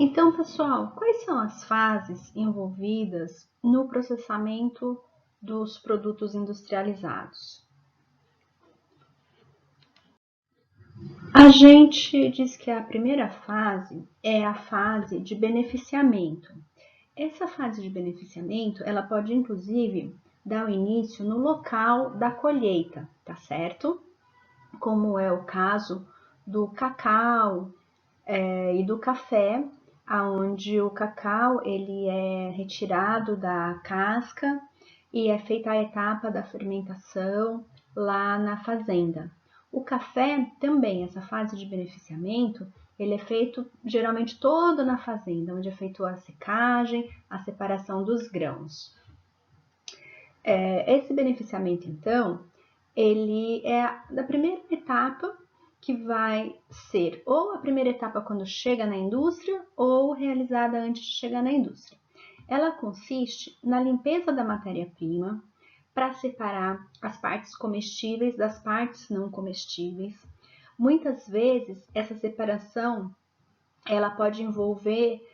Então, pessoal, quais são as fases envolvidas no processamento dos produtos industrializados? A gente diz que a primeira fase é a fase de beneficiamento. Essa fase de beneficiamento, ela pode inclusive dar o início no local da colheita, tá certo? Como é o caso do cacau e do café, aonde o cacau ele é retirado da casca e é feita a etapa da fermentação lá na fazenda. O café também, essa fase de beneficiamento, ele é feito geralmente todo na fazenda, onde é feita a secagem, a separação dos grãos. Esse beneficiamento, então, ele é da primeira etapa, que vai ser ou a primeira etapa quando chega na indústria ou realizada antes de chegar na indústria. Ela consiste na limpeza da matéria-prima para separar as partes comestíveis das partes não comestíveis. Muitas vezes essa separação ela pode envolver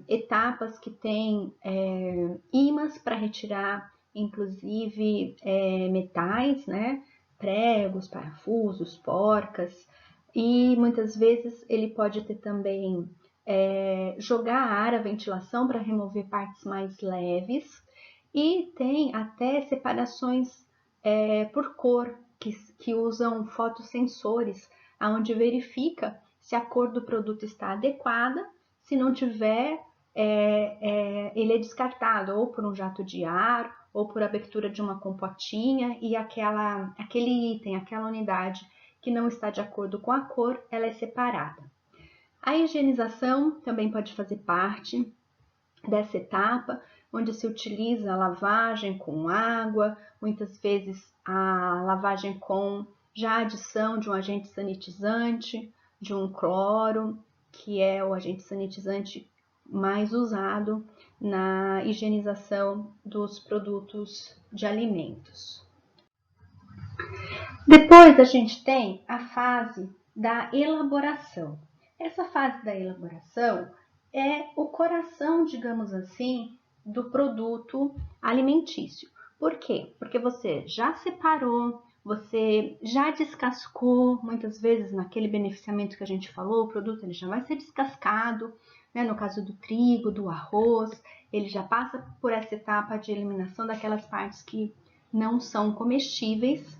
etapas que têm ímãs para retirar, inclusive metais, né? Pregos, parafusos, porcas, e muitas vezes ele pode ter também jogar ar, a ventilação para remover partes mais leves, e tem até separações por cor, que usam fotossensores, onde verifica se a cor do produto está adequada. Se não tiver, ele é descartado ou por um jato de ar ou por abertura de uma compotinha, e aquele item, aquela unidade que não está de acordo com a cor, ela é separada. A higienização também pode fazer parte dessa etapa, onde se utiliza a lavagem com água, muitas vezes a lavagem com já adição de um agente sanitizante, de um cloro, que é o agente sanitizante mais usado na higienização dos produtos de alimentos. Depois a gente tem a fase da elaboração. Essa fase da elaboração é o coração, digamos assim, do produto alimentício. Por quê? Porque você já separou, você já descascou, muitas vezes naquele beneficiamento que a gente falou, o produto ele já vai ser descascado, né? No caso do trigo, do arroz, ele já passa por essa etapa de eliminação daquelas partes que não são comestíveis.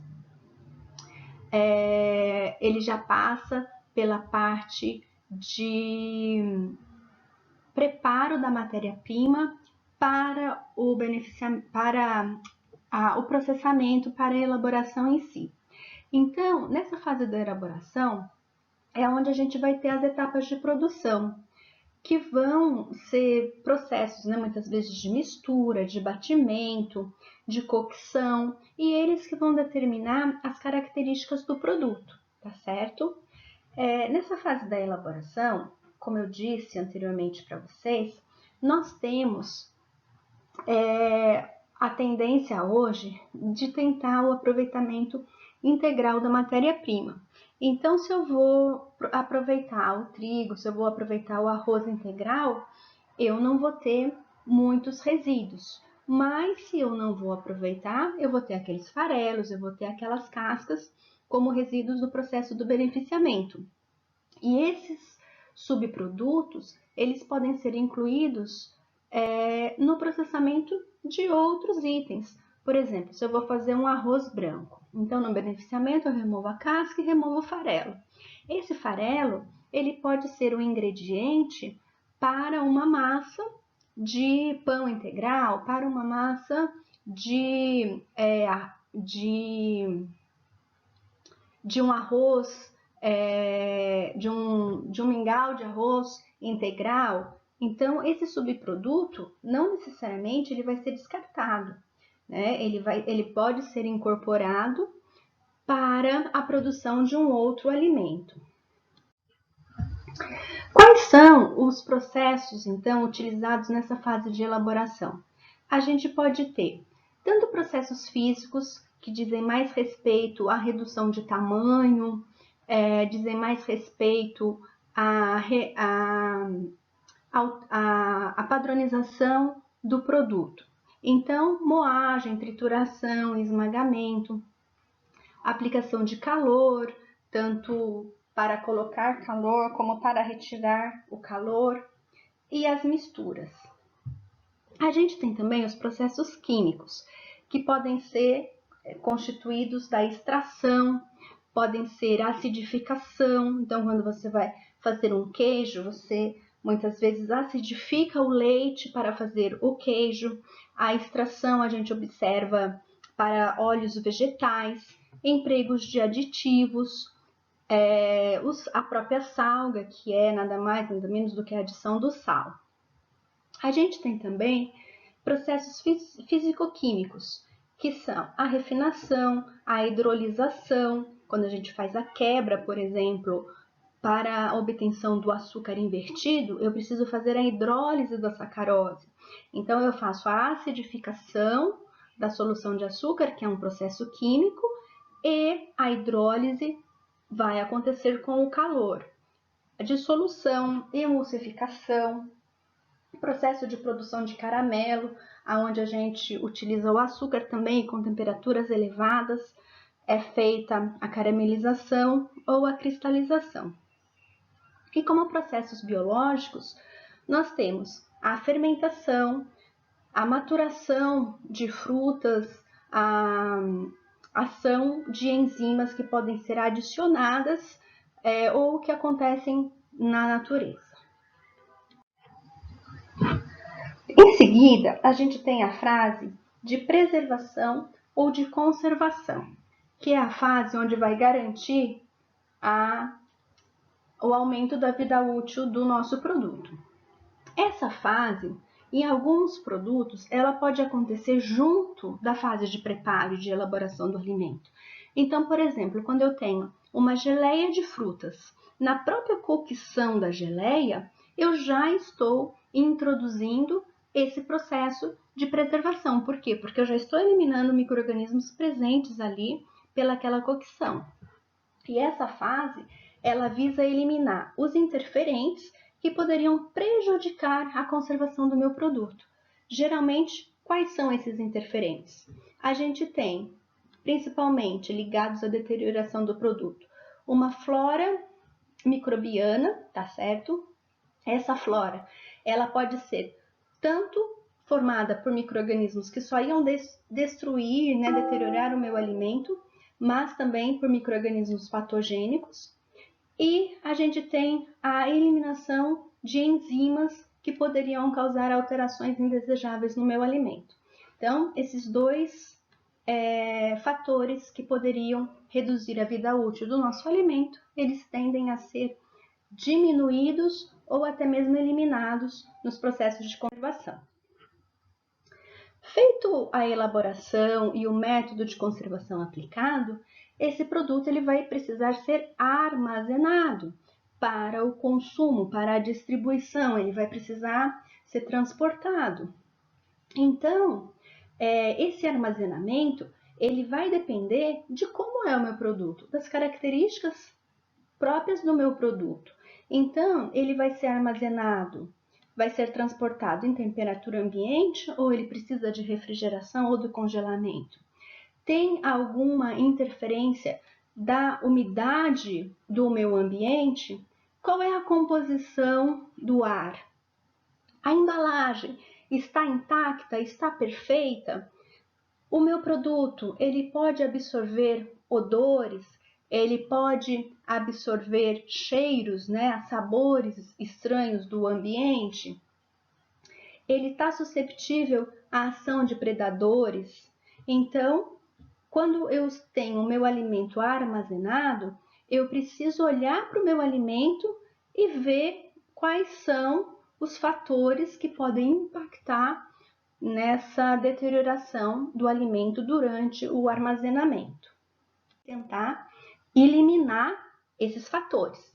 Ele já passa pela parte de preparo da matéria-prima para o processamento, para a elaboração em si. Então, nessa fase da elaboração, é onde a gente vai ter as etapas de produção, que vão ser processos, né, muitas vezes de mistura, de batimento, de cocção, e eles que vão determinar as características do produto, tá certo? Nessa fase da elaboração, como eu disse anteriormente para vocês, nós temos a tendência hoje de tentar o aproveitamento integral da matéria-prima. Então, se eu vou aproveitar o trigo, se eu vou aproveitar o arroz integral, eu não vou ter muitos resíduos. Mas se eu não vou aproveitar, eu vou ter aqueles farelos, eu vou ter aquelas cascas como resíduos do processo do beneficiamento. E esses subprodutos, eles podem ser incluídos no processamento de outros itens. Por exemplo, se eu vou fazer um arroz branco, então no beneficiamento eu removo a casca e removo o farelo. Esse farelo, ele pode ser um ingrediente para uma massa de pão integral, para uma massa de um arroz, de um mingau de arroz integral. Então, esse subproduto, não necessariamente ele vai ser descartado, né? Ele pode ser incorporado para a produção de um outro alimento. Quais são os processos, então, utilizados nessa fase de elaboração? A gente pode ter tanto processos físicos, que dizem mais respeito à redução de tamanho, dizem mais respeito a padronização do produto. Então, moagem, trituração, esmagamento, aplicação de calor, tanto para colocar calor como para retirar o calor, e as misturas. A gente tem também os processos químicos, que podem ser constituídos da extração, podem ser acidificação. Então, quando você vai fazer um queijo, você muitas vezes acidifica o leite para fazer o queijo. A extração a gente observa para óleos vegetais, empregos de aditivos, a própria salga, que é nada mais, nada menos do que a adição do sal. A gente tem também processos físico-químicos, que são a refinação, a hidrolisação, quando a gente faz a quebra, por exemplo, para a obtenção do açúcar invertido, eu preciso fazer a hidrólise da sacarose. Então, eu faço a acidificação da solução de açúcar, que é um processo químico, e a hidrólise vai acontecer com o calor. A dissolução, emulsificação, processo de produção de caramelo, onde a gente utiliza o açúcar também com temperaturas elevadas, é feita a caramelização ou a cristalização. E como processos biológicos, nós temos a fermentação, a maturação de frutas, a ação de enzimas que podem ser adicionadas ou que acontecem na natureza. Em seguida, a gente tem a fase de preservação ou de conservação, que é a fase onde vai garantir o aumento da vida útil do nosso produto. Essa fase, em alguns produtos, ela pode acontecer junto da fase de preparo e de elaboração do alimento. Então, por exemplo, quando eu tenho uma geleia de frutas, na própria cocção da geleia, eu já estou introduzindo esse processo de preservação. Por quê? Porque eu já estou eliminando micro-organismos presentes ali pelaquela cocção. E essa fase, ela visa eliminar os interferentes que poderiam prejudicar a conservação do meu produto. Geralmente, quais são esses interferentes? A gente tem, principalmente ligados à deterioração do produto, uma flora microbiana, tá certo? Essa flora, ela pode ser tanto formada por micro-organismos que só iam destruir, deteriorar o meu alimento, mas também por micro-organismos patogênicos. E a gente tem a eliminação de enzimas que poderiam causar alterações indesejáveis no meu alimento. Então, esses dois fatores que poderiam reduzir a vida útil do nosso alimento, eles tendem a ser diminuídos ou até mesmo eliminados nos processos de conservação. Feito a elaboração e o método de conservação aplicado, esse produto ele vai precisar ser armazenado para o consumo, para a distribuição, ele vai precisar ser transportado. Então, esse armazenamento ele vai depender de como é o meu produto, das características próprias do meu produto. Então, ele vai ser armazenado, vai ser transportado em temperatura ambiente ou ele precisa de refrigeração ou de congelamento? Tem alguma interferência da umidade do meu ambiente? Qual é a composição do ar? A embalagem está intacta? Está perfeita? O meu produto, ele pode absorver odores? Ele pode absorver cheiros, sabores estranhos do ambiente? Ele está suscetível à ação de predadores? Então, quando eu tenho o meu alimento armazenado, eu preciso olhar para o meu alimento e ver quais são os fatores que podem impactar nessa deterioração do alimento durante o armazenamento. Tentar eliminar esses fatores.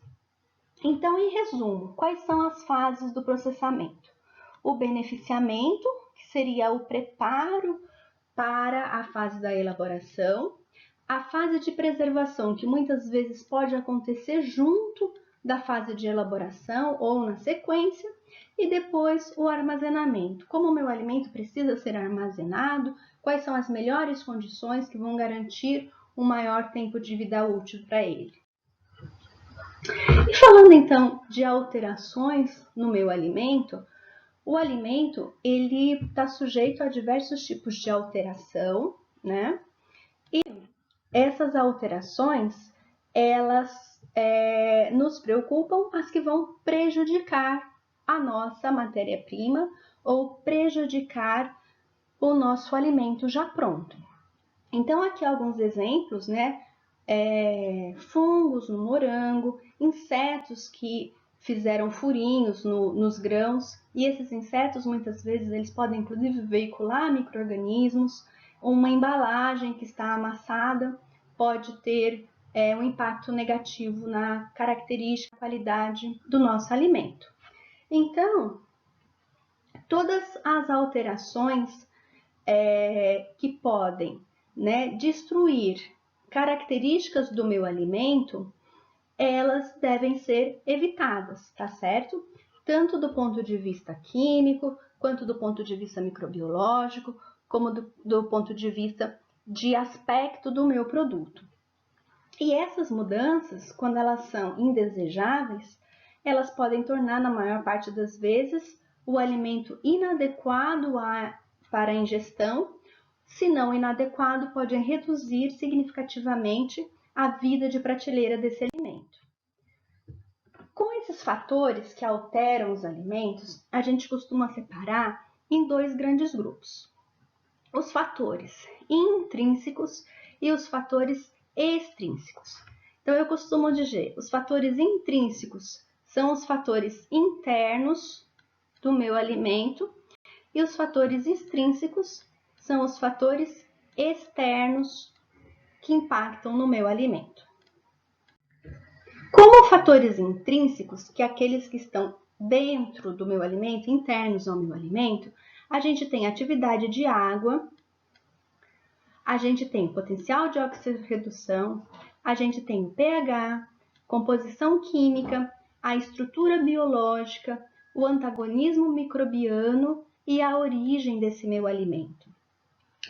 Então, em resumo, quais são as fases do processamento? O beneficiamento, que seria o preparo para a fase da elaboração, a fase de preservação, que muitas vezes pode acontecer junto da fase de elaboração ou na sequência, e depois o armazenamento. Como o meu alimento precisa ser armazenado, quais são as melhores condições que vão garantir um maior tempo de vida útil para ele. E falando então de alterações no meu alimento, o alimento ele está sujeito a diversos tipos de alteração, né? E essas alterações, elas nos preocupam as que vão prejudicar a nossa matéria-prima ou prejudicar o nosso alimento já pronto. Então, aqui alguns exemplos, né? Fungos no morango, insetos que fizeram furinhos nos grãos, e esses insetos muitas vezes eles podem inclusive veicular micro-organismos. Uma embalagem que está amassada pode ter um impacto negativo na característica, qualidade do nosso alimento. Então, todas as alterações que podem, né, destruir características do meu alimento, elas devem ser evitadas, tá certo? Tanto do ponto de vista químico, quanto do ponto de vista microbiológico, como do ponto de vista de aspecto do meu produto. E essas mudanças, quando elas são indesejáveis, elas podem tornar, na maior parte das vezes, o alimento inadequado para a ingestão. Se não inadequado, pode reduzir significativamente a vida de prateleira desse alimento. Com esses fatores que alteram os alimentos, a gente costuma separar em dois grandes grupos: os fatores intrínsecos e os fatores extrínsecos. Então, eu costumo dizer, os fatores intrínsecos são os fatores internos do meu alimento e os fatores extrínsecos são os fatores externos que impactam no meu alimento. Como fatores intrínsecos, que é aqueles que estão dentro do meu alimento, internos ao meu alimento, a gente tem atividade de água, a gente tem potencial de oxirredução, a gente tem o pH, composição química, a estrutura biológica, o antagonismo microbiano e a origem desse meu alimento.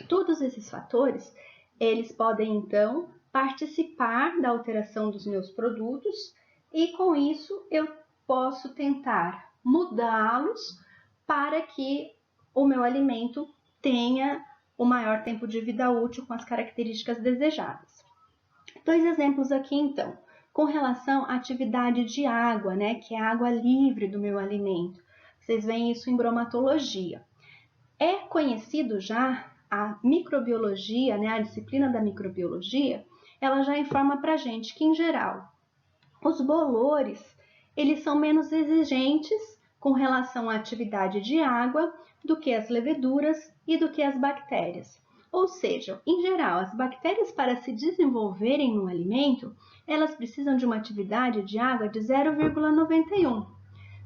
Todos esses fatores, eles podem então participar da alteração dos meus produtos e com isso eu posso tentar mudá-los para que o meu alimento tenha o maior tempo de vida útil com as características desejadas. Dois exemplos aqui então, com relação à atividade de água, né, que é a água livre do meu alimento. Vocês veem isso em bromatologia. É conhecido já a microbiologia, né, a disciplina da microbiologia, ela já informa pra gente que, em geral, os bolores, eles são menos exigentes com relação à atividade de água do que as leveduras e do que as bactérias. Ou seja, em geral, as bactérias para se desenvolverem no alimento, elas precisam de uma atividade de água de 0,91.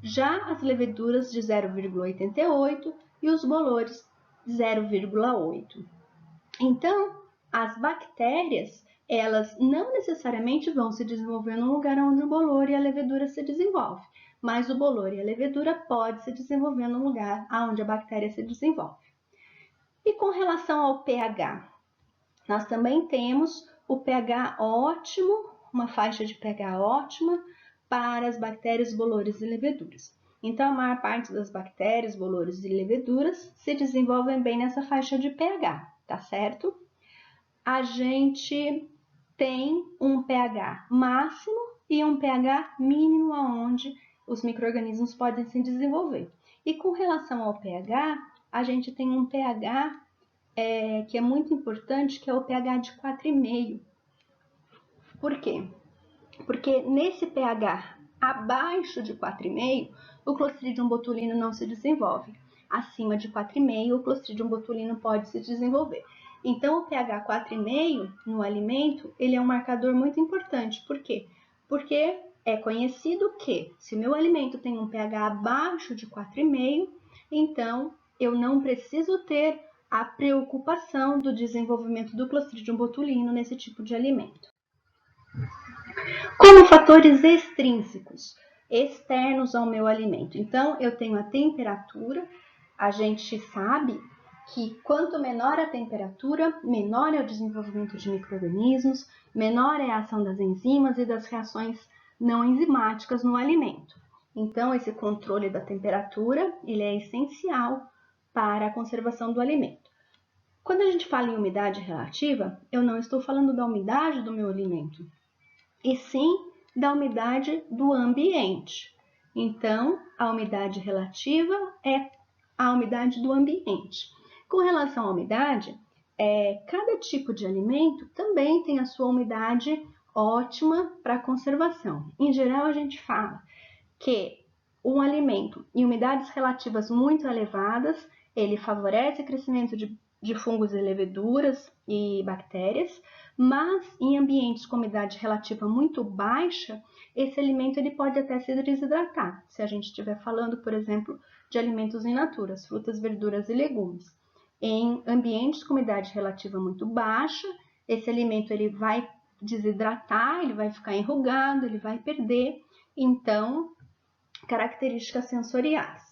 Já as leveduras de 0,88 e os bolores 0,8. Então, as bactérias, elas não necessariamente vão se desenvolver no lugar onde o bolor e a levedura se desenvolvem, mas o bolor e a levedura podem se desenvolver no lugar onde a bactéria se desenvolve. E com relação ao pH, nós também temos o pH ótimo, uma faixa de pH ótima para as bactérias, bolores e leveduras. Então, a maior parte das bactérias, bolores e leveduras se desenvolvem bem nessa faixa de pH, tá certo? A gente tem um pH máximo e um pH mínimo onde os micro-organismos podem se desenvolver. E com relação ao pH, a gente tem um pH que é muito importante, que é o pH de 4,5. Por quê? Porque nesse pH abaixo de 4,5, o Clostridium botulino não se desenvolve. Acima de 4,5, o Clostridium botulino pode se desenvolver. Então, o pH 4,5 no alimento, ele é um marcador muito importante. Por quê? Porque é conhecido que se o meu alimento tem um pH abaixo de 4,5, então eu não preciso ter a preocupação do desenvolvimento do Clostridium botulino nesse tipo de alimento. Como fatores extrínsecos, externos ao meu alimento. Então, eu tenho a temperatura, a gente sabe que quanto menor a temperatura, menor é o desenvolvimento de micro-organismos, menor é a ação das enzimas e das reações não enzimáticas no alimento. Então, esse controle da temperatura, ele é essencial para a conservação do alimento. Quando a gente fala em umidade relativa, eu não estou falando da umidade do meu alimento, e sim da umidade do ambiente. Então, a umidade relativa é a umidade do ambiente. Com relação à umidade, cada tipo de alimento também tem a sua umidade ótima para conservação. Em geral, a gente fala que um alimento em umidades relativas muito elevadas, ele favorece o crescimento de fungos e leveduras e bactérias, mas em ambientes com umidade relativa muito baixa, esse alimento ele pode até se desidratar. Se a gente estiver falando, por exemplo, de alimentos in natura, frutas, verduras e legumes. Em ambientes com umidade relativa muito baixa, esse alimento ele vai desidratar, ele vai ficar enrugado, ele vai perder, então, características sensoriais.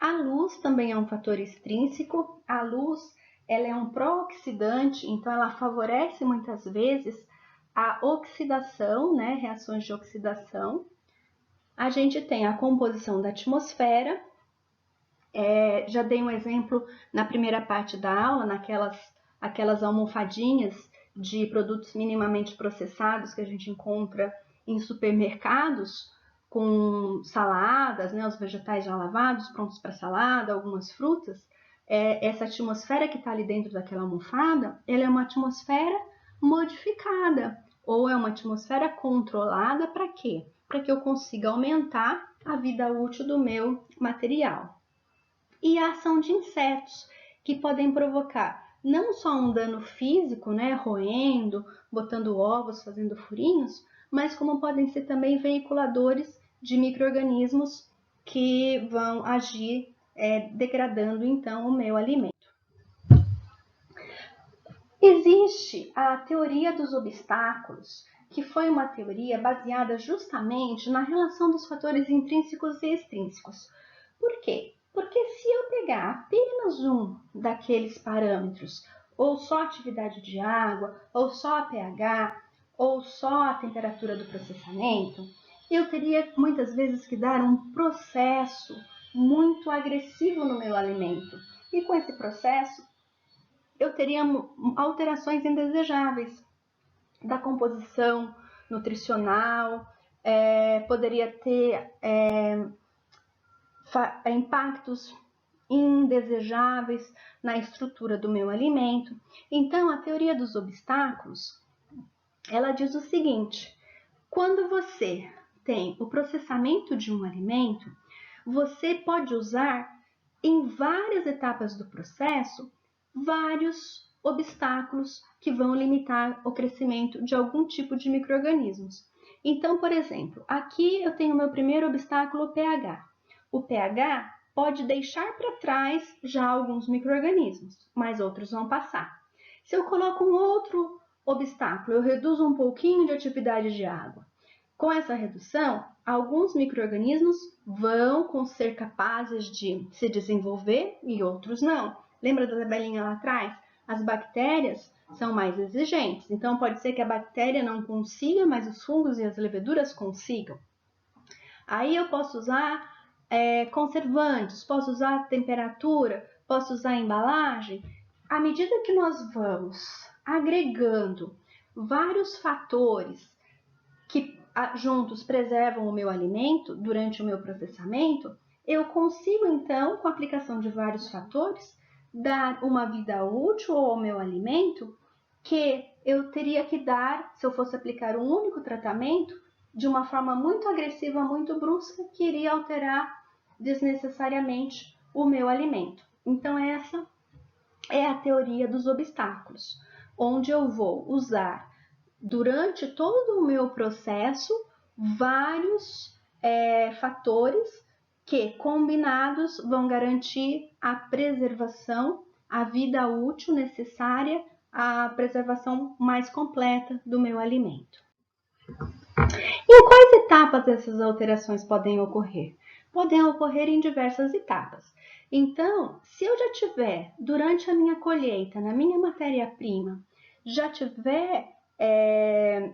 A luz também é um fator extrínseco. A luz ela é um pró-oxidante, então ela favorece muitas vezes a oxidação, né, reações de oxidação. A gente tem a composição da atmosfera. Já dei um exemplo na primeira parte da aula, aquelas almofadinhas de produtos minimamente processados que a gente encontra em supermercados, com saladas, né, os vegetais já lavados, prontos para salada, algumas frutas. Essa atmosfera que está ali dentro daquela almofada, ela é uma atmosfera modificada, ou é uma atmosfera controlada para quê? Para que eu consiga aumentar a vida útil do meu material. E a ação de insetos, que podem provocar não só um dano físico, né, roendo, botando ovos, fazendo furinhos, mas como podem ser também veiculadores de micro-organismos que vão agir degradando então o meu alimento. Existe a teoria dos obstáculos, que foi uma teoria baseada justamente na relação dos fatores intrínsecos e extrínsecos. Por quê? Porque se eu pegar apenas um daqueles parâmetros, ou só a atividade de água, ou só a pH, ou só a temperatura do processamento, eu teria muitas vezes que dar um processo muito agressivo no meu alimento. E com esse processo, eu teria alterações indesejáveis da composição nutricional, poderia ter impactos indesejáveis na estrutura do meu alimento. Então, a teoria dos obstáculos, ela diz o seguinte: quando você tem o processamento de um alimento, você pode usar em várias etapas do processo vários obstáculos que vão limitar o crescimento de algum tipo de micro-organismos. Então, por exemplo, aqui eu tenho o meu primeiro obstáculo, o pH. O pH pode deixar para trás já alguns micro-organismos, mas outros vão passar. Se eu coloco um outro obstáculo, eu reduzo um pouquinho de atividade de água. Com essa redução, alguns micro-organismos vão ser capazes de se desenvolver e outros não. Lembra da tabelinha lá atrás? As bactérias são mais exigentes, então pode ser que a bactéria não consiga, mas os fungos e as leveduras consigam. Aí eu posso usar conservantes, posso usar temperatura, posso usar embalagem. À medida que nós vamos agregando vários fatores que juntos preservam o meu alimento durante o meu processamento, eu consigo então, com a aplicação de vários fatores, dar uma vida útil ao meu alimento que eu teria que dar, se eu fosse aplicar um único tratamento, de uma forma muito agressiva, muito brusca, que iria alterar desnecessariamente o meu alimento. Então, essa é a teoria dos obstáculos, onde eu vou usar durante todo o meu processo vários fatores que, combinados, vão garantir a preservação, a vida útil necessária, a preservação mais completa do meu alimento. Em quais etapas essas alterações podem ocorrer? Podem ocorrer em diversas etapas. Então, se eu já tiver, durante a minha colheita, na minha matéria-prima, já tiver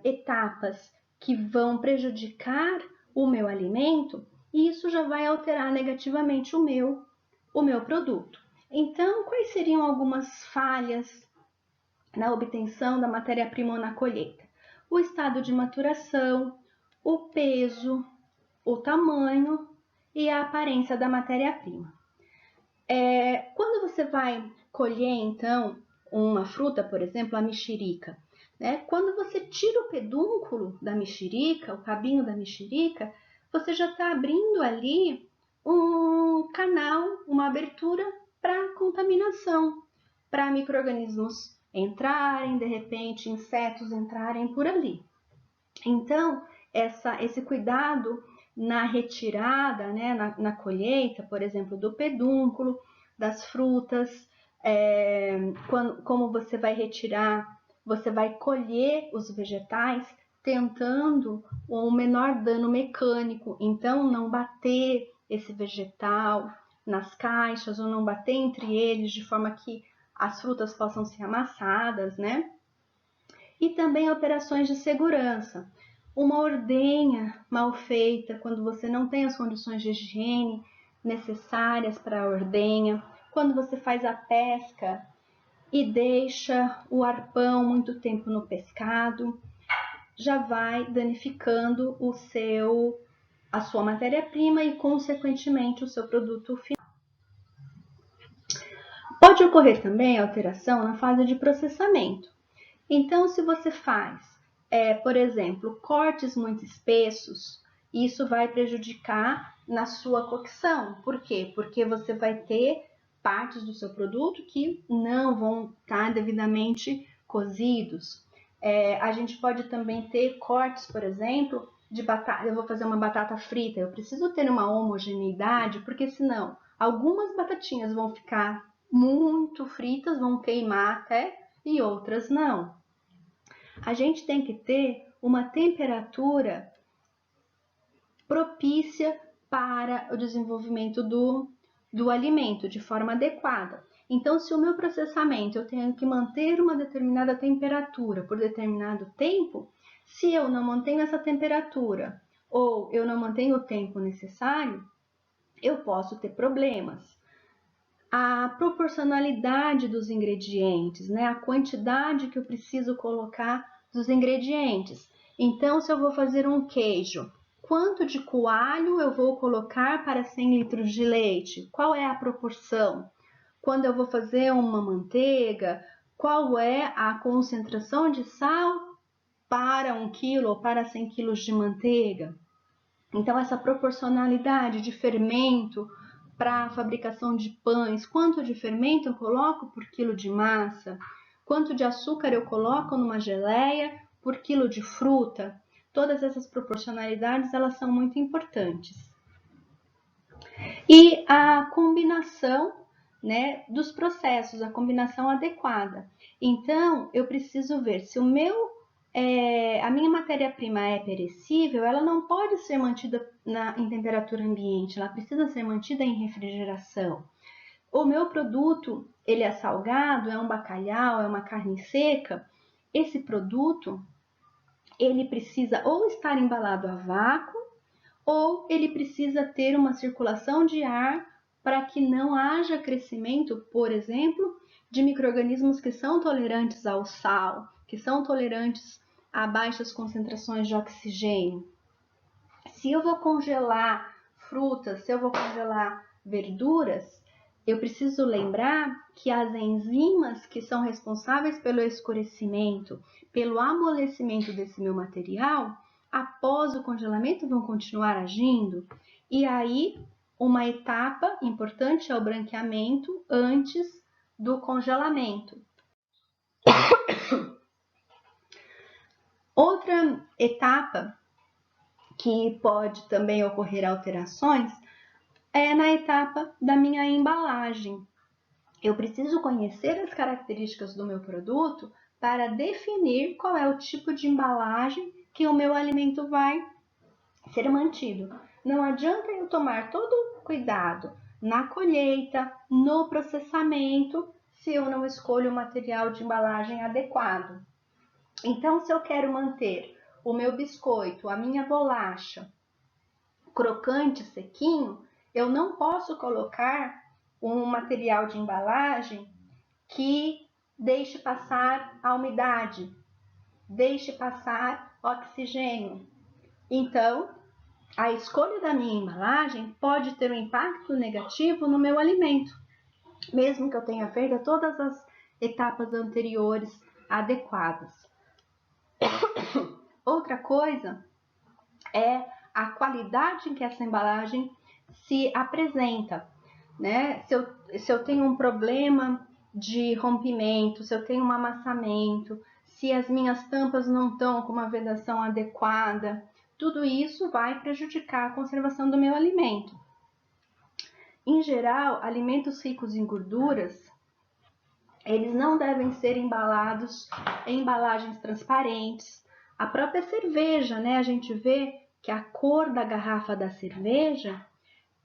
etapas que vão prejudicar o meu alimento, isso já vai alterar negativamente o meu produto. Então, quais seriam algumas falhas na obtenção da matéria-prima ou na colheita? O estado de maturação, o peso, o tamanho e a aparência da matéria-prima. Quando você vai colher, então, uma fruta, por exemplo, a mexerica, né? Quando você tira o pedúnculo da mexerica, o cabinho da mexerica, você já está abrindo ali um canal, uma abertura para contaminação, para micro-organismos entrarem, de repente, insetos entrarem por ali. Então, esse cuidado na retirada, né, na colheita, por exemplo, do pedúnculo, das frutas, como você vai retirar, você vai colher os vegetais tentando um menor dano mecânico, então não bater esse vegetal nas caixas ou não bater entre eles de forma que as frutas possam ser amassadas, né? E também operações de segurança. Uma ordenha mal feita, quando você não tem as condições de higiene necessárias para a ordenha, quando você faz a pesca e deixa o arpão muito tempo no pescado, já vai danificando a sua matéria-prima e, consequentemente, o seu produto final. Pode ocorrer também alteração na fase de processamento. Então, se você faz, por exemplo, cortes muito espessos, isso vai prejudicar na sua cocção. Por quê? Porque você vai ter partes do seu produto que não vão estar devidamente cozidos. A gente pode também ter cortes, por exemplo, de batata. Eu vou fazer uma batata frita, eu preciso ter uma homogeneidade, porque senão algumas batatinhas vão ficar muito fritas, vão queimar até, e outras não. A gente tem que ter uma temperatura propícia para o desenvolvimento do alimento de forma adequada. Então, se o meu processamento eu tenho que manter uma determinada temperatura por determinado tempo, se eu não mantenho essa temperatura ou eu não mantenho o tempo necessário, eu posso ter problemas. A proporcionalidade dos ingredientes, né? A quantidade que eu preciso colocar dos ingredientes. Então, se eu vou fazer um queijo, quanto de coalho eu vou colocar para 100 litros de leite? Qual é a proporção? Quando eu vou fazer uma manteiga, qual é a concentração de sal para 1 quilo ou para 100 quilos de manteiga? Então, essa proporcionalidade de fermento para a fabricação de pães, quanto de fermento eu coloco por quilo de massa, quanto de açúcar eu coloco numa geleia por quilo de fruta. Todas essas proporcionalidades, elas são muito importantes. E a combinação, né, dos processos, a combinação adequada. Então, eu preciso ver se a minha matéria-prima é perecível, ela não pode ser mantida em temperatura ambiente, ela precisa ser mantida em refrigeração. O meu produto, ele é salgado, é um bacalhau, é uma carne seca, esse produto, ele precisa ou estar embalado a vácuo, ou ele precisa ter uma circulação de ar para que não haja crescimento, por exemplo, de micro-organismos que são tolerantes ao sal, que são tolerantes a baixas concentrações de oxigênio. Se eu vou congelar frutas, se eu vou congelar verduras, eu preciso lembrar que as enzimas que são responsáveis pelo escurecimento, pelo amolecimento desse meu material, após o congelamento vão continuar agindo. E aí, uma etapa importante é o branqueamento antes do congelamento. Outra etapa que pode também ocorrer alterações é na etapa da minha embalagem. Eu preciso conhecer as características do meu produto para definir qual é o tipo de embalagem que o meu alimento vai ser mantido. Não adianta eu tomar todo o cuidado na colheita, no processamento, se eu não escolho o material de embalagem adequado. Então, se eu quero manter o meu biscoito, a minha bolacha crocante, sequinho, eu não posso colocar um material de embalagem que deixe passar a umidade, deixe passar oxigênio. Então, a escolha da minha embalagem pode ter um impacto negativo no meu alimento, mesmo que eu tenha feito todas as etapas anteriores adequadas. Outra coisa é a qualidade em que essa embalagem se apresenta, né? Se eu tenho um problema de rompimento, se eu tenho um amassamento, se as minhas tampas não estão com uma vedação adequada, tudo isso vai prejudicar a conservação do meu alimento. Em geral, alimentos ricos em gorduras, eles não devem ser embalados em embalagens transparentes. A própria cerveja, né? A gente vê que a cor da garrafa da cerveja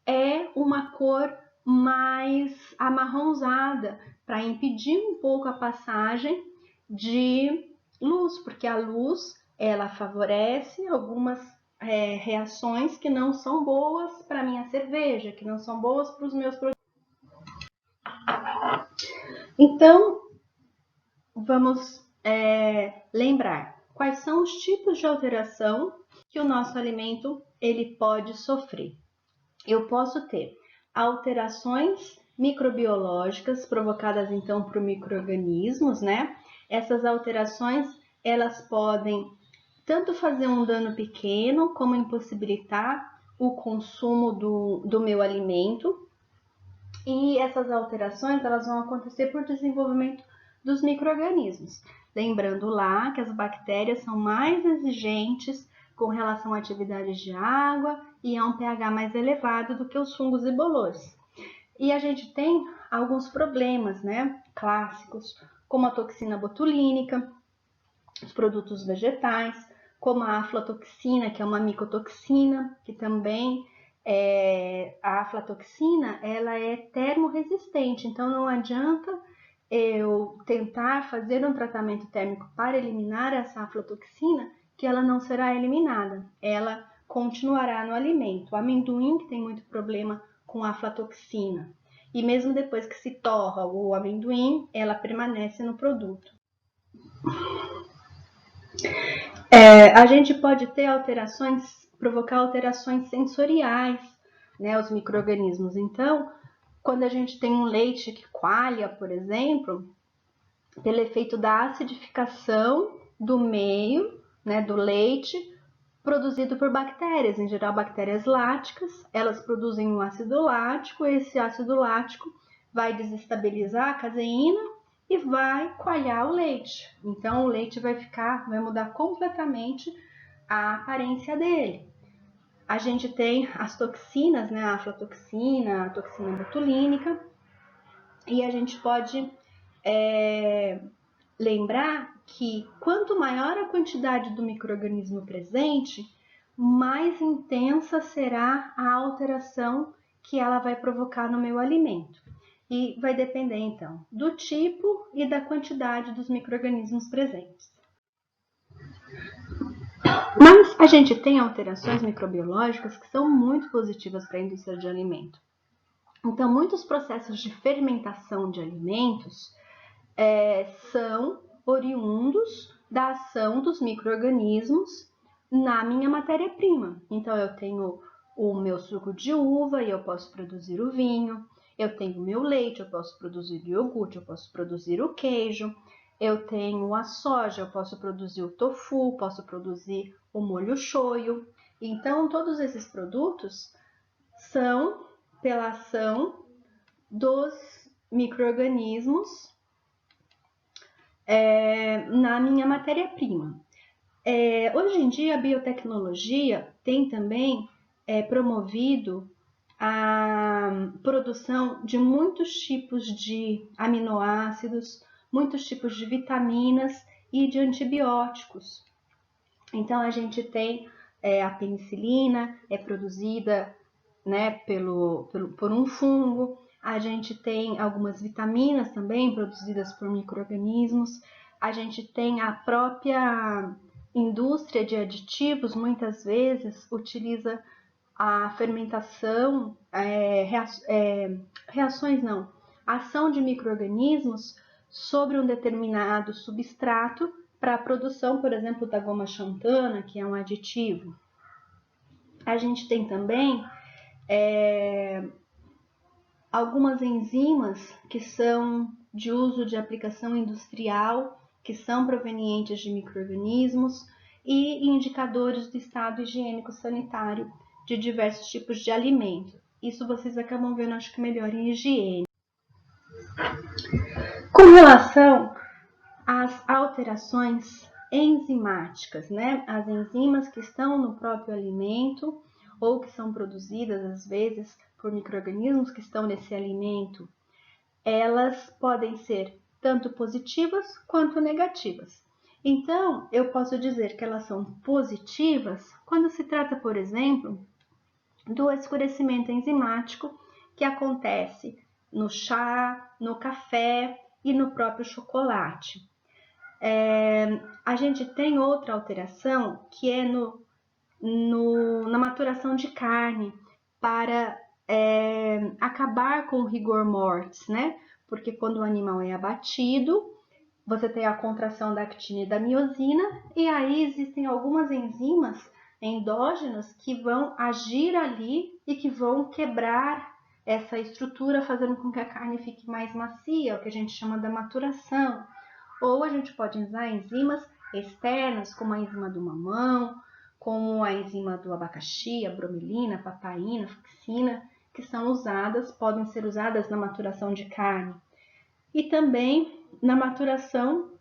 é uma cor mais amarronzada, para impedir um pouco a passagem de luz, porque a luz ela favorece algumas reações que não são boas para a minha cerveja, que não são boas para os meus produtos. Então, vamos lembrar quais são os tipos de alteração que o nosso alimento ele pode sofrer. Eu posso ter alterações microbiológicas provocadas então por micro-organismos, né? Essas alterações, elas podem tanto fazer um dano pequeno, como impossibilitar o consumo do meu alimento. E essas alterações, elas vão acontecer por desenvolvimento dos micro-organismos. Lembrando lá que as bactérias são mais exigentes com relação à atividade de água e a um pH mais elevado do que os fungos e bolores. E a gente tem alguns problemas, né, clássicos, como a toxina botulínica, os produtos vegetais, como a aflatoxina, que é uma micotoxina, que também a aflatoxina, ela é termorresistente, então não adianta eu tentar fazer um tratamento térmico para eliminar essa aflatoxina, que ela não será eliminada, ela continuará no alimento. O amendoim, que tem muito problema com a aflatoxina, e mesmo depois que se torra o amendoim, ela permanece no produto. A gente pode ter provocar alterações sensoriais, né, os micro-organismos. Então, quando a gente tem um leite que coalha, por exemplo, pelo efeito da acidificação do meio, né, do leite, produzido por bactérias, em geral bactérias láticas, elas produzem um ácido lático, esse ácido lático vai desestabilizar a caseína e vai coalhar o leite. Então o leite vai mudar completamente a aparência dele. A gente tem as toxinas, né, a aflatoxina, a toxina botulínica, e a gente pode lembrar que quanto maior a quantidade do micro-organismo presente, mais intensa será a alteração que ela vai provocar no meu alimento. E vai depender, então, do tipo e da quantidade dos micro-organismos presentes. Mas a gente tem alterações microbiológicas que são muito positivas para a indústria de alimento. Então, muitos processos de fermentação de alimentos são oriundos da ação dos micro-organismos na minha matéria-prima. Então, eu tenho o meu suco de uva e eu posso produzir o vinho, eu tenho o meu leite, eu posso produzir o iogurte, eu posso produzir o queijo, eu tenho a soja, eu posso produzir o tofu, posso produzir o molho shoyu. Então, todos esses produtos são pela ação dos micro-organismos na minha matéria-prima. Hoje em dia, a biotecnologia tem também promovido a produção de muitos tipos de aminoácidos, muitos tipos de vitaminas e de antibióticos. Então, a gente tem a penicilina, é produzida, né, por um fungo. A gente tem algumas vitaminas também produzidas por micro-organismos. A gente tem a própria indústria de aditivos, muitas vezes, utiliza a fermentação, reações não, ação de micro-organismos sobre um determinado substrato para a produção, por exemplo, da goma xantana, que é um aditivo. A gente tem também algumas enzimas que são de uso de aplicação industrial, que são provenientes de micro-organismos, e indicadores do estado higiênico sanitário de diversos tipos de alimentos. Isso vocês acabam vendo, acho que melhor em higiene. Com relação às alterações enzimáticas, né? As enzimas que estão no próprio alimento ou que são produzidas, às vezes, por micro-organismos que estão nesse alimento, elas podem ser tanto positivas quanto negativas. Então, eu posso dizer que elas são positivas quando se trata, por exemplo, do escurecimento enzimático que acontece no chá, no café e no próprio chocolate. A gente tem outra alteração que é na maturação de carne para acabar com o rigor mortis, né? Porque quando o animal é abatido, você tem a contração da actina e da miosina, e aí existem algumas enzimas endógenas que vão agir ali e que vão quebrar essa estrutura, fazendo com que a carne fique mais macia, o que a gente chama da maturação. Ou a gente pode usar enzimas externas, como a enzima do mamão, como a enzima do abacaxi, a bromelina, a papaina, a fucsina, que são usadas, podem ser usadas na maturação de carne. E também na maturação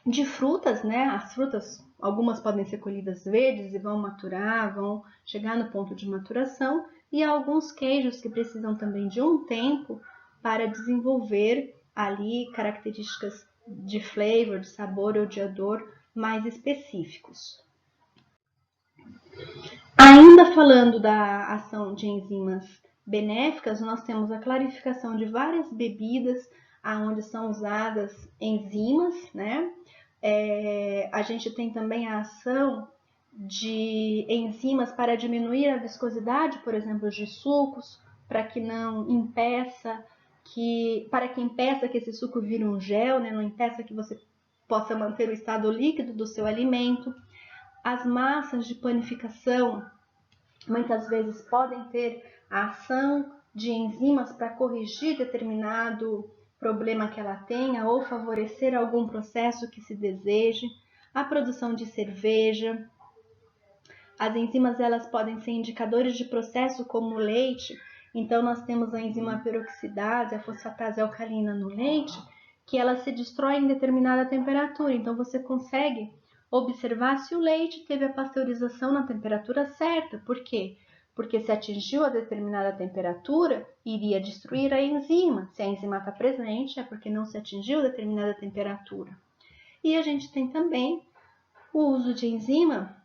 de frutas, né? As frutas, algumas podem ser colhidas verdes e vão maturar, vão chegar no ponto de maturação, e há alguns queijos que precisam também de um tempo para desenvolver ali características de flavor, de sabor ou de odor mais específicos. Ainda falando da ação de enzimas benéficas, nós temos a clarificação de várias bebidas onde são usadas enzimas, né? A gente tem também a ação de enzimas para diminuir a viscosidade, por exemplo, de sucos, para que não impeça para que impeça que esse suco vire um gel, né? Não impeça que você possa manter o estado líquido do seu alimento. As massas de panificação muitas vezes podem ter a ação de enzimas para corrigir determinado problema que ela tenha ou favorecer algum processo que se deseje. A produção de cerveja. As enzimas elas podem ser indicadores de processo como o leite. Então nós temos a enzima peroxidase, a fosfatase alcalina no leite, que ela se destrói em determinada temperatura. Então você consegue observar se o leite teve a pasteurização na temperatura certa. Por quê? Porque se atingiu a determinada temperatura, iria destruir a enzima. Se a enzima está presente, é porque não se atingiu determinada temperatura. E a gente tem também o uso de enzima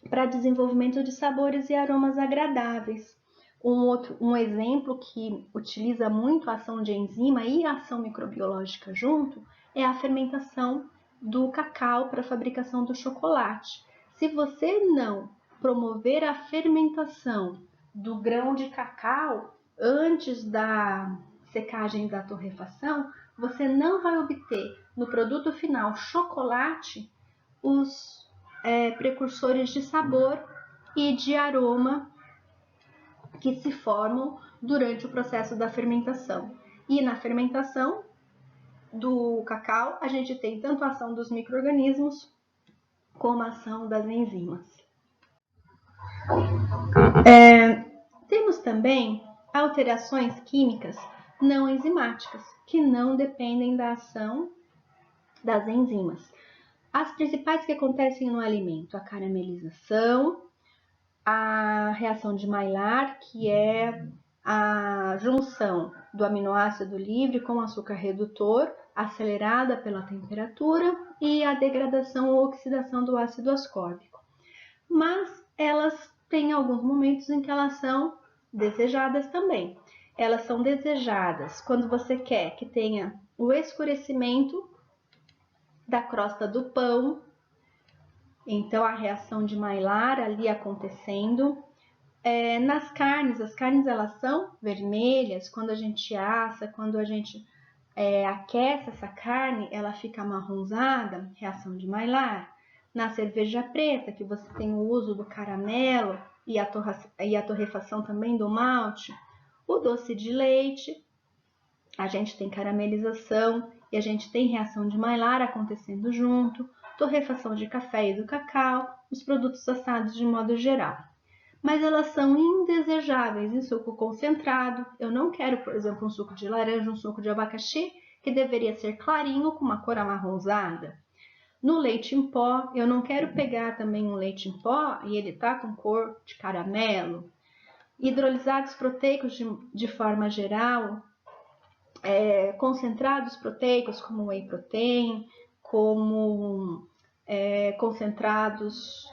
para desenvolvimento de sabores e aromas agradáveis. Um exemplo que utiliza muito a ação de enzima e a ação microbiológica junto é a fermentação do cacau para a fabricação do chocolate. Se você não promover a fermentação do grão de cacau antes da secagem da torrefação, você não vai obter no produto final chocolate os precursores de sabor e de aroma que se formam durante o processo da fermentação. E na fermentação do cacau, a gente tem tanto a ação dos micro-organismos como a ação das enzimas. Temos também alterações químicas não enzimáticas, que não dependem da ação das enzimas. As principais que acontecem no alimento: a caramelização, a reação de Maillard, que é a junção do aminoácido livre com açúcar redutor, acelerada pela temperatura, e a degradação ou oxidação do ácido ascórbico. Mas elas têm alguns momentos em que elas são desejadas também. Elas são desejadas quando você quer que tenha o escurecimento da crosta do pão, então a reação de Maillard ali acontecendo. Nas carnes, as carnes elas são vermelhas, quando a gente assa, quando a gente aquece essa carne, ela fica amarronzada, reação de Maillard. Na cerveja preta, que você tem o uso do caramelo e a torrefação também do malte, o doce de leite, a gente tem caramelização e a gente tem reação de Maillard acontecendo junto, torrefação de café e do cacau, os produtos assados de modo geral. Mas elas são indesejáveis em suco concentrado. Eu não quero, por exemplo, um suco de laranja, um suco de abacaxi, que deveria ser clarinho com uma cor amarronzada. No leite em pó, eu não quero pegar também um leite em pó e ele tá com cor de caramelo. Hidrolisados proteicos de forma geral, concentrados proteicos como whey protein, como concentrados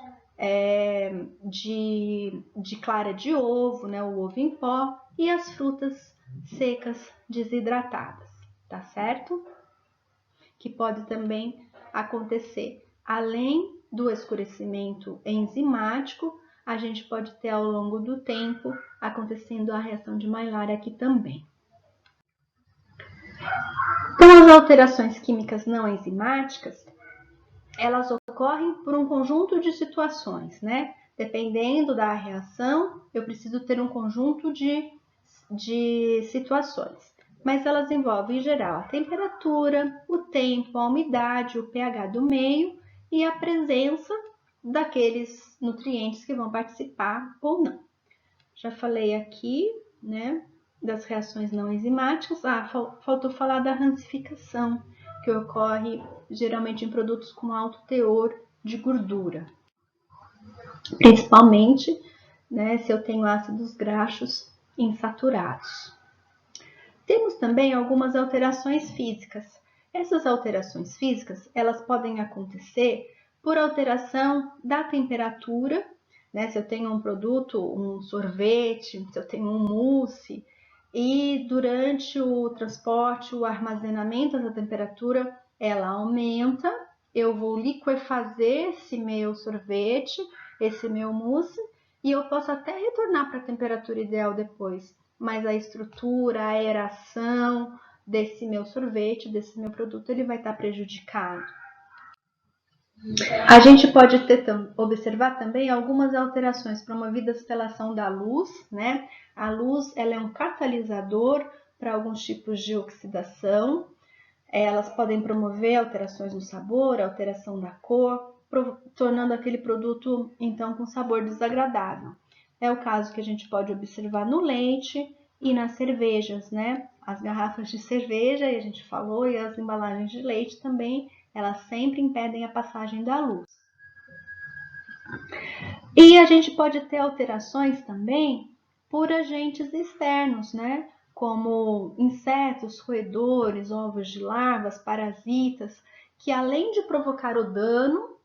de clara de ovo, né, o ovo em pó, e as frutas secas desidratadas, tá certo? Que pode também acontecer, além do escurecimento enzimático, a gente pode ter ao longo do tempo acontecendo a reação de Maillard aqui também. Então, as alterações químicas não enzimáticas, elas ocorrem por um conjunto de situações, né? Dependendo da reação, eu preciso ter um conjunto de situações. Mas elas envolvem, em geral, a temperatura, o tempo, a umidade, o pH do meio e a presença daqueles nutrientes que vão participar ou não. Já falei aqui, né, das reações não enzimáticas. Faltou falar da rancificação, que ocorre geralmente em produtos com alto teor de gordura. Principalmente, né, se eu tenho ácidos graxos insaturados. Temos também algumas alterações físicas. Essas alterações físicas, elas podem acontecer por alteração da temperatura, né? Se eu tenho um produto, um sorvete, se eu tenho um mousse, e durante o transporte, o armazenamento, essa temperatura, ela aumenta, eu vou liquefazer esse meu sorvete, esse meu mousse, e eu posso até retornar para a temperatura ideal depois, mas a estrutura, a aeração desse meu sorvete, desse meu produto, ele vai estar prejudicado. A gente pode observar também algumas alterações promovidas pela ação da luz, né? A luz, ela é um catalisador para alguns tipos de oxidação. Elas podem promover alterações no sabor, alteração da cor, tornando aquele produto, então, com sabor desagradável. É o caso que a gente pode observar no leite e nas cervejas, né? As garrafas de cerveja, e a gente falou, e as embalagens de leite também, elas sempre impedem a passagem da luz. E a gente pode ter alterações também por agentes externos, né? Como insetos, roedores, ovos de larvas, parasitas, que além de provocar o dano,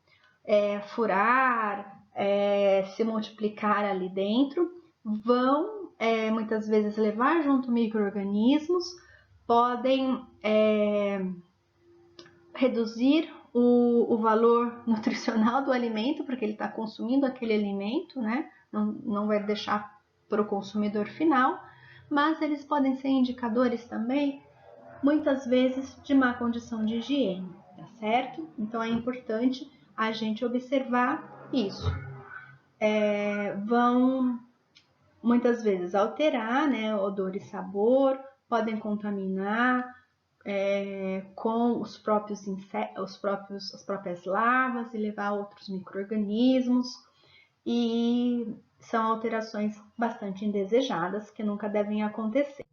furar, se multiplicar ali dentro, vão muitas vezes levar junto micro-organismos, podem reduzir o valor nutricional do alimento, porque ele está consumindo aquele alimento, né? Não vai deixar para o consumidor final, mas eles podem ser indicadores também, muitas vezes, de má condição de higiene, tá certo? Então é importante a gente observar isso. Vão muitas vezes alterar, né, odor e sabor, podem contaminar com as próprias larvas e levar a outros micro-organismos, e são alterações bastante indesejadas que nunca devem acontecer.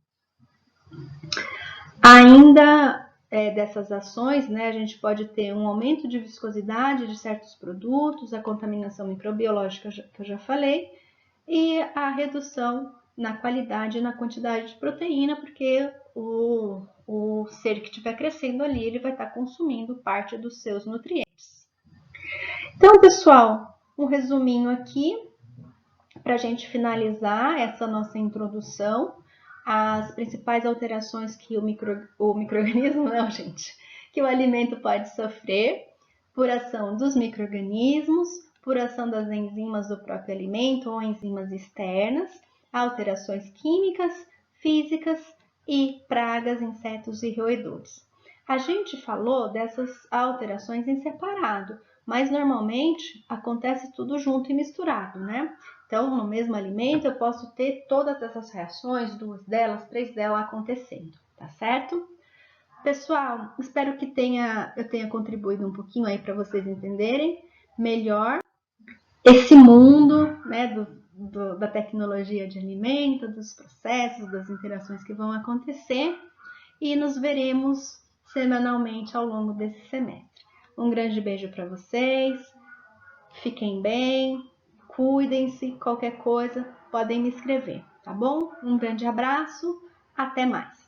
Ainda dessas ações, né, a gente pode ter um aumento de viscosidade de certos produtos, a contaminação microbiológica que eu já falei, e a redução na qualidade e na quantidade de proteína, porque o ser que estiver crescendo ali, ele vai estar consumindo parte dos seus nutrientes. Então, pessoal, um resuminho aqui para a gente finalizar essa nossa introdução. As principais alterações que o microorganismo, não, gente, que o alimento pode sofrer por ação dos microorganismos, por ação das enzimas do próprio alimento ou enzimas externas, alterações químicas, físicas e pragas, insetos e roedores. A gente falou dessas alterações em separado, mas normalmente acontece tudo junto e misturado, né? Então, no mesmo alimento, eu posso ter todas essas reações, 2 delas, 3 delas acontecendo, tá certo? Pessoal, espero que eu tenha contribuído um pouquinho aí para vocês entenderem melhor esse mundo, né, da tecnologia de alimento, dos processos, das interações que vão acontecer, e nos veremos semanalmente ao longo desse semestre. Um grande beijo para vocês, fiquem bem, cuidem-se, qualquer coisa podem me escrever, tá bom? Um grande abraço, até mais!